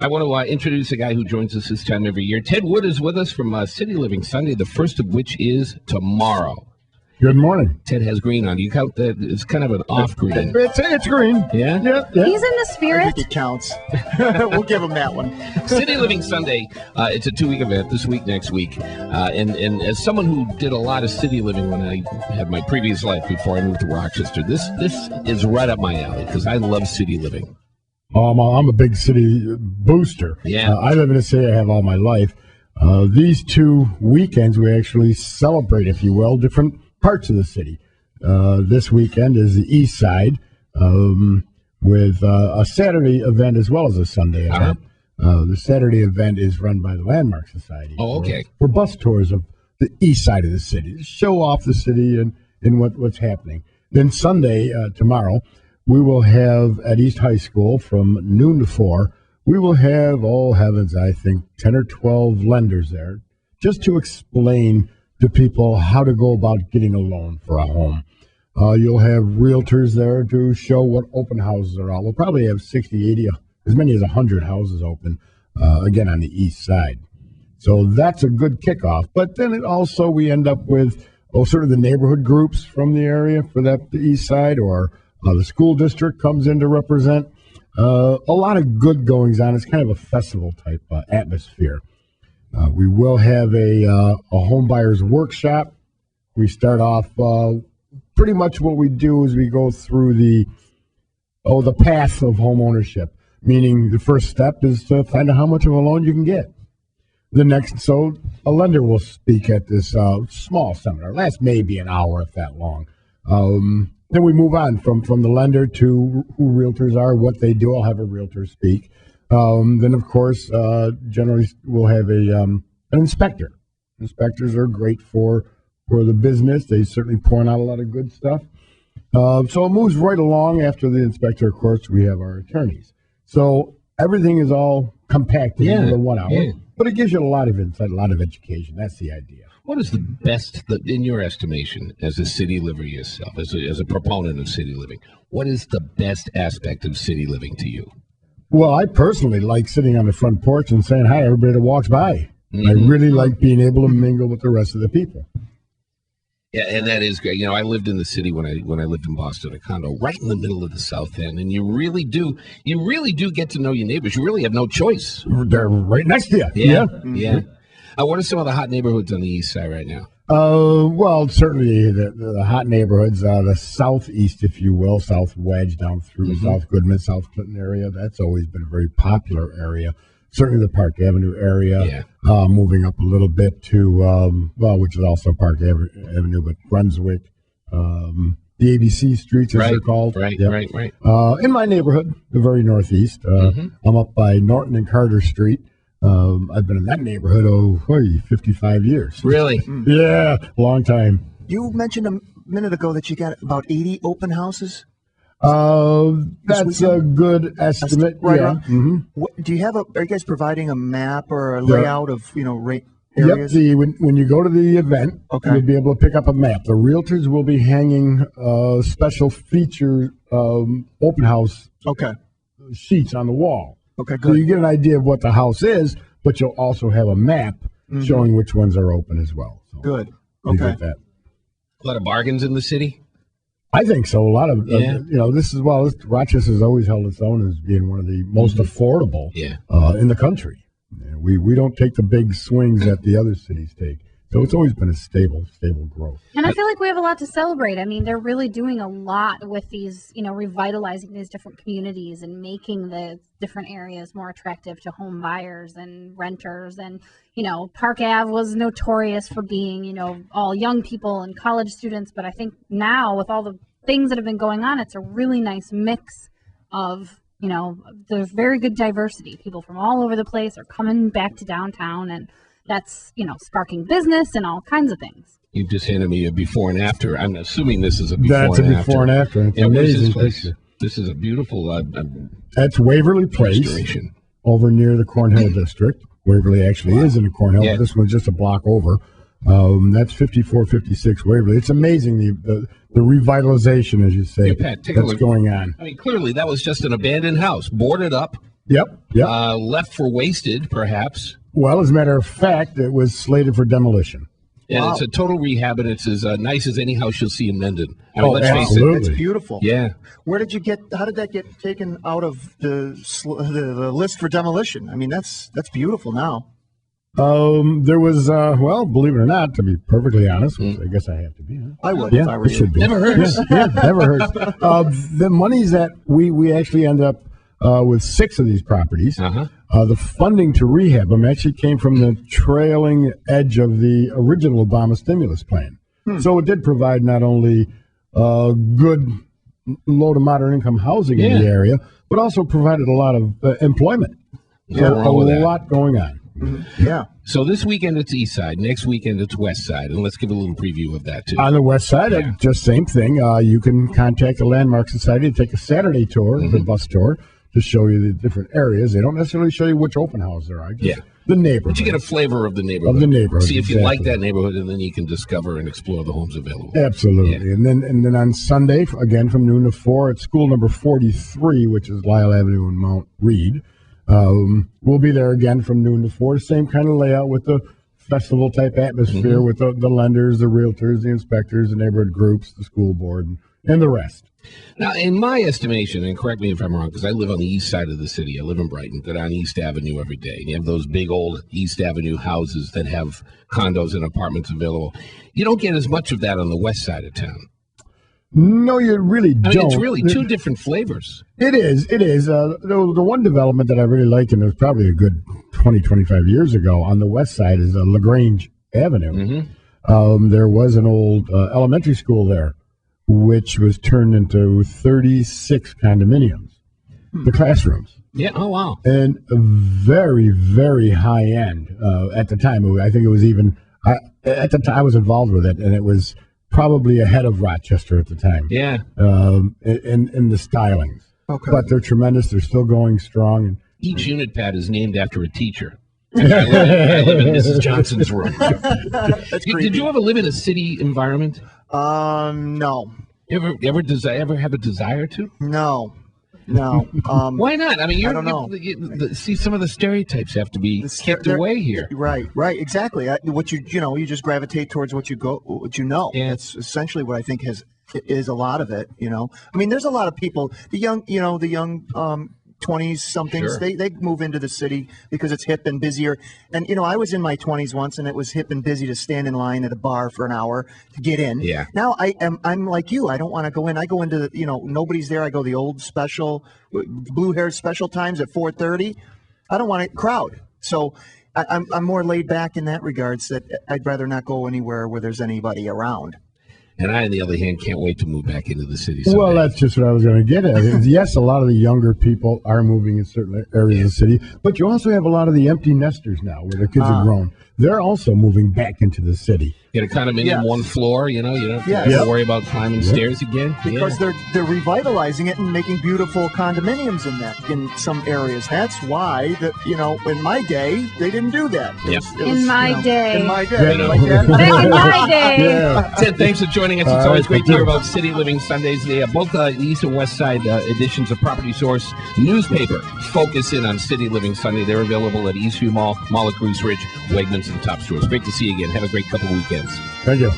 I want to introduce a guy who joins us this time every year. Ted Wood is with us from City Living Sunday, the first of which is tomorrow. Good morning. Ted has green on. You count that? It's kind of an off green. It's green. Yeah? Yeah. He's in the spirit. I think it counts. We'll give him that one. City Living Sunday, it's a 2-week event, this week, next week. And as someone who did a lot of city living when I had my previous life before I moved to Rochester, this is right up my alley because I love city living. I'm a big city booster. Yeah. I live in a city I have all my life. These 2 weekends, we actually celebrate, if you will, different parts of the city. This weekend is the east side with a Saturday event as well as a Sunday event. The Saturday event is run by the Landmark Society. Oh, okay. For bus tours of the east side of the city to show off the city and what's happening. Then Sunday, tomorrow, we will have at East High School from noon to 4, we will have, oh heavens, I think 10 or 12 lenders there just to explain to people how to go about getting a loan for a home. You'll have realtors there to show what open houses are out. We'll probably have 60, 80, as many as 100 houses open, again, on the east side. So that's a good kickoff. But then we end up with sort of the neighborhood groups from the area for the east side, or the school district comes in to represent. A lot of good goings on. It's kind of a festival type atmosphere. We will have a home buyers workshop. We start off pretty much what we do is we go through the path of home ownership, meaning the first step is to find out how much of a loan you can get. So a lender will speak at this small seminar, lasts maybe an hour if that long. Then we move on from the lender to who realtors are, what they do. I'll have a realtor speak. Then, of course, generally we'll have an inspector. Inspectors are great for the business. They certainly point out a lot of good stuff. So it moves right along. After the inspector, of course, we have our attorneys. So everything is all compacted into 1 hour. Yeah. But it gives you a lot of insight, a lot of education. That's the idea. What is the best, in your estimation, as a city liver yourself, as a proponent of city living, what is the best aspect of city living to you? Well, I personally like sitting on the front porch and saying hi to everybody that walks by. Mm-hmm. I really like being able to mingle with the rest of the people. Yeah, and that is great. I lived in the city when I lived in Boston, a condo right in the middle of the South End, and you really do get to know your neighbors. You really have no choice. They're right next to you. Yeah. What are some of the hot neighborhoods on the east side right now? Well, certainly the hot neighborhoods, the southeast, if you will, South Wedge down through South Goodman, South Clinton area. That's always been a very popular area. Certainly the Park Avenue area. Yeah. Moving up a little bit to, which is also Park Avenue, but Brunswick, the ABC streets, as they're called. Right. In my neighborhood, the very northeast, I'm up by Norton and Carter Street. I've been in that neighborhood 55 years. Really? Yeah, long time. You mentioned a minute ago that you got about 80 open houses. That's a good estimate. Right. Yeah. What, do you have are you guys providing a map or a layout of areas? Yep. When you go to the event, you'll be able to pick up a map. The realtors will be hanging special feature open house sheets on the wall. Okay, good. So you get an idea of what the house is, but you'll also have a map showing which ones are open as well. So good. You get that. A lot of bargains in the city? I think so. A lot of, Rochester's always held its own as being one of the most affordable in the country. We don't take the big swings that the other cities take. So it's always been a stable growth. And I feel like we have a lot to celebrate. I mean, they're really doing a lot with these, revitalizing these different communities and making the different areas more attractive to home buyers and renters. And, Park Ave was notorious for being, all young people and college students. But I think now with all the things that have been going on, it's a really nice mix of, there's very good diversity. People from all over the place are coming back to downtown, and that's, sparking business and all kinds of things. You just handed me a before and after. I'm assuming this is a before and after. That's a before and after. It's amazing picture. This is a beautiful... that's Waverly Place over near the Cornhill District. Waverly actually is in the Cornhill. Yeah. This one's just a block over. That's 5456 Waverly. It's amazing the revitalization, as you say, Pat, that's going on. I mean, clearly that was just an abandoned house, boarded up, Yep. Yep. Left for wasted, perhaps. Well, as a matter of fact, it was slated for demolition. And Wow. it's a total rehab, and it's as nice as any house you'll see in Mendon. I mean, Oh, let's face absolutely. It's beautiful. it. Yeah. Where did you get? How did that get taken out of the list for demolition? I mean, that's beautiful now. There was, well, believe it or not, to be perfectly honest, which I guess I have to be. Huh? I would if I Yeah, were it you. should be. Never hurts. Yeah, never hurts. The monies that we actually end up with 6 of these properties. Uh-huh. The funding to rehab them actually came from the trailing edge of the original Obama stimulus plan. So it did provide not only good low to moderate income housing in the area, but also provided a lot of employment. Yeah, So wrong with a that. lot going on. Yeah. So this weekend it's East Side. Next weekend it's West Side. And let's give a little preview of that, too. On the west side, just same thing. You can contact the Landmark Society to take a Saturday tour, the bus tour, to show you the different areas. They don't necessarily show you which open house there are. Just the neighborhood. But you get a flavor of the neighborhood. Of the neighborhood, See if you like exactly. that neighborhood, and then you can discover and explore the homes available. Absolutely. Yeah. And then on Sunday, again from noon to 4 at school number 43, which is Lyle Avenue in Mount Reed. We'll be there again from noon to 4. Same kind of layout with the festival type atmosphere with the lenders, the realtors, the inspectors, the neighborhood groups, the school board, and the rest. Now, in my estimation, and correct me if I'm wrong, because I live on the east side of the city. I live in Brighton, go down East Avenue every day. And you have those big old East Avenue houses that have condos and apartments available. You don't get as much of that on the west side of town. No, you really I don't. mean, it's really two different flavors. It is. It is. The one development that I really like, and it was probably a good 20, 25 years ago on the west side, is LaGrange Avenue. There was an old elementary school there, which was turned into 36 condominiums, the classrooms. Yeah. Oh, wow. And very, very high end at the time. I think it was even, at the time I was involved with it, and it was probably ahead of Rochester at the time. Yeah. In the stylings. Okay. But they're tremendous. They're still going strong. And Each unit pad is named after a teacher. I live in Mrs. Johnson's room. That's creepy. Did you ever live in a city environment? No. Ever have a desire to? No. Why not? I mean, I don't know. See, some of the stereotypes have to be kept away here. Right, exactly. What you just gravitate towards what you know. Yeah. That's essentially what I think is a lot of it. I mean, there's a lot of people, the young 20s somethings, Sure. they move into the city because it's hip and busier. And I was in my 20s once, and it was hip and busy to stand in line at a bar for an hour to get in. Yeah. Now I'm like you. I don't want to go in. I go into the nobody's there. I go the old special blue hair special times at 4:30. I don't want a crowd. So I'm more laid back in that regards, that I'd rather not go anywhere where there's anybody around. And I, on the other hand, can't wait to move back into the city someday. well, that's just what I was going to get at. Yes, a lot of the younger people are moving in certain areas of the city, but you also have a lot of the empty nesters now where their kids are grown. They're also moving back into the city. Get a condominium, Yes. one floor, you don't have Yes. to Yep. worry about climbing stairs again. Because they're revitalizing it and making beautiful condominiums in some areas. That's why in my day they didn't do that. Yep. In my day. In my day. Yeah. Like that. Back in my day. Yeah. Ted, thanks for joining us. It's All always right, great to thank hear you. about City Living Sundays. They have both the East and West Side editions of Property Source newspaper focus in on City Living Sunday. They're available at Eastview Mall, Mall at Goose Ridge, Wegmans, and Top Stores. Great to see you again. Have a great couple of weekends. Thank you.